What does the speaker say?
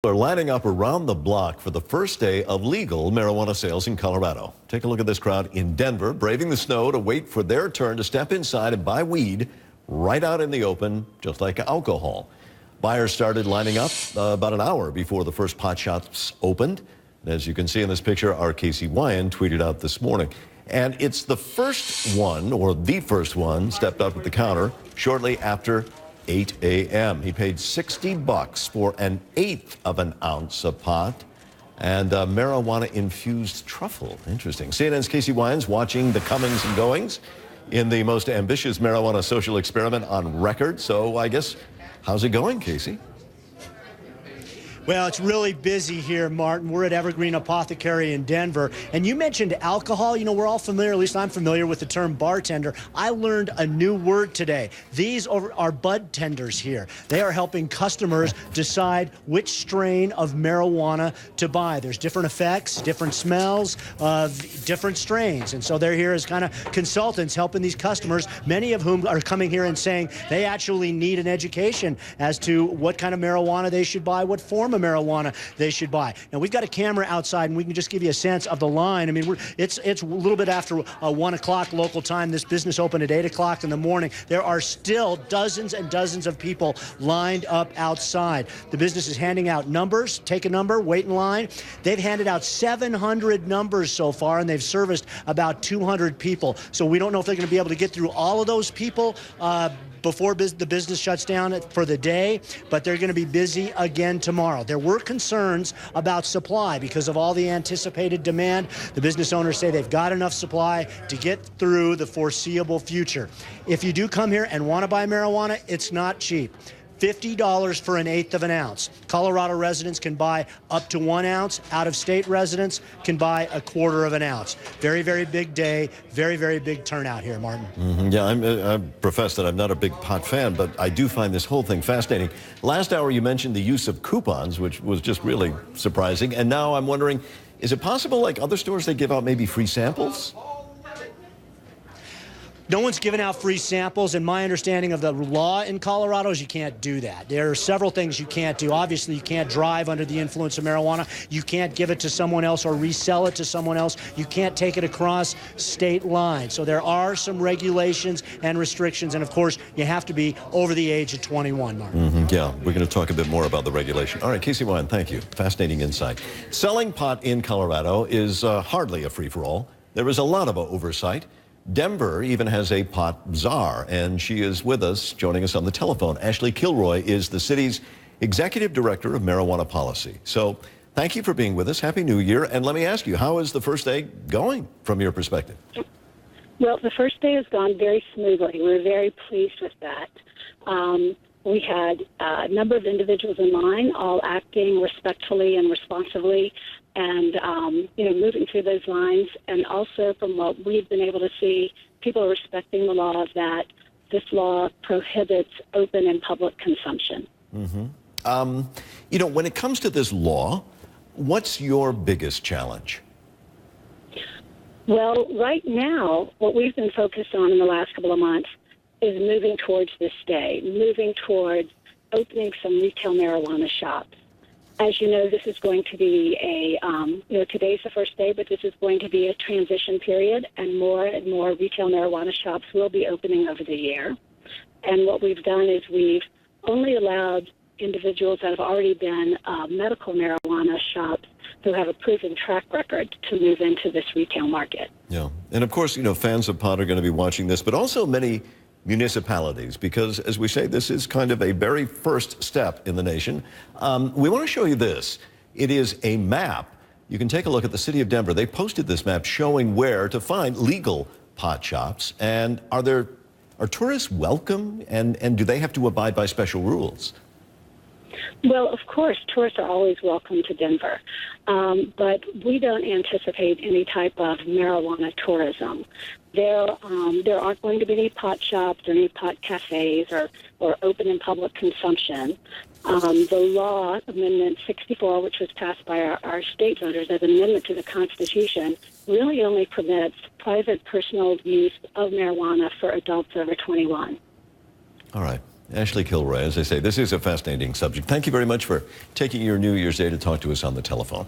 Are lining up around the block for the first day of legal marijuana sales in Colorado. Take a look at this crowd in Denver, braving the snow to wait for their turn to step inside and buy weed right out in the open, just like alcohol. Buyers started lining up about an hour before the first pot shops opened. And as you can see in this picture, our Casey Wyan tweeted out this morning. And it's the first one, or the first one, stepped up at the counter shortly after 8 a.m. He paid $60 for an eighth of an ounce of pot and marijuana-infused truffle. Interesting. CNN's Casey Wyan's watching the comings and goings in the most ambitious marijuana social experiment on record. So I guess, how's it going, Casey? Well, it's really busy here, Martin. We're at Evergreen Apothecary in Denver. And you mentioned alcohol. You know, we're all familiar, at least I'm familiar with the term bartender. I learned a new word today. These are bud tenders here. They are helping customers decide which strain of marijuana to buy. There's different effects, different smells of different strains. And so they're here as kind of consultants helping these customers, many of whom are coming here and saying they actually need an education as to what kind of marijuana they should buy, what form of marijuana they should buy. Now, we've got a camera outside, and we can just give you a sense of the line. I mean, it's a little bit after 1 o'clock local time. This business opened at 8 o'clock in the morning. There are still dozens and dozens of people lined up outside. The business is handing out numbers. Take a number, wait in line. They've handed out 700 numbers so far, and they've serviced about 200 people. So we don't know if they're going to be able to get through all of those people before the business shuts down for the day, but they're going to be busy again tomorrow. There were concerns about supply because of all the anticipated demand. The business owners say they've got enough supply to get through the foreseeable future. If you do come here and want to buy marijuana, it's not cheap. $50 for an eighth of an ounce. Colorado residents can buy up to 1 ounce. Out-of-state residents can buy a quarter of an ounce. Very, very big day. Very, very big turnout here, Martin. Yeah, I profess that I'm not a big pot fan, but I do find this whole thing fascinating. Last hour you mentioned the use of coupons, which was just really surprising. And now I'm wondering, is it possible, like other stores, they give out maybe free samples? No one's given out free samples, and my understanding of the law in Colorado is you can't do that. There are several things you can't do. Obviously, you can't drive under the influence of marijuana. You can't give it to someone else or resell it to someone else. You can't take it across state lines. So there are some regulations and restrictions, and of course, you have to be over the age of 21, Martin. Yeah, we're going to talk a bit more about the regulation. All right, Casey Wyan, thank you. Fascinating insight. Selling pot in Colorado is hardly a free-for-all. There is a lot of oversight. Denver even has a pot czar, and she is with us, joining us on the telephone. Ashley Kilroy is the city's executive director of marijuana policy. So thank you for being with us. Happy New Year. And let me ask you, how is the first day going from your perspective? Well, the first day has gone very smoothly. We're very pleased with that. We had a number of individuals in line, all acting respectfully and responsibly, and moving through those lines. And also, from what we've been able to see, people are respecting the law that this law prohibits open and public consumption. When it comes to this law, what's your biggest challenge? Well, right now, what we've been focused on in the last couple of months is moving towards this day, moving towards opening some retail marijuana shops. As you know, this is going to be today's the first day, but this is going to be a transition period, and more retail marijuana shops will be opening over the year. And what we've done is we've only allowed individuals that have already been medical marijuana shops who have a proven track record to move into this retail market. Yeah, and of course, fans of pot are going to be watching this, but also many municipalities, because as we say, this is kind of a very first step in the nation. We want to show you this. It is a map. You can take a look at the city of Denver. They posted this map showing where to find legal pot shops. And are tourists welcome, and do they have to abide by special rules? Well, of course, tourists are always welcome to Denver, but we don't anticipate any type of marijuana tourism. There aren't going to be any pot shops or any pot cafes or open and public consumption. The law, Amendment 64, which was passed by our state voters as an amendment to the Constitution, really only permits private personal use of marijuana for adults over 21. All right. Ashley Kilroy, as I say, this is a fascinating subject. Thank you very much for taking your New Year's Day to talk to us on the telephone.